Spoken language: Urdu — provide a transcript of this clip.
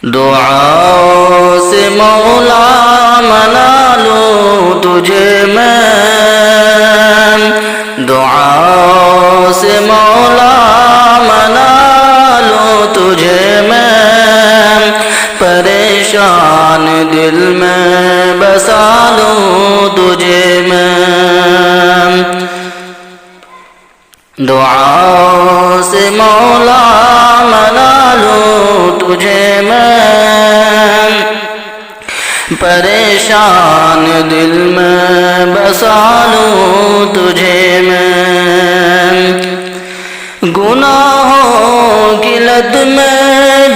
دعاؤں سے مولا منا لوں تجھے میں، دعاؤں سے مولا منا لوں تجھے میں، پریشان دل میں بسا لوں تجھے میں، دعاؤں سے مولا منا لوں تجھے میں، پریشان دل میں بسا لوں تجھے میں، گناہوں کی لت میں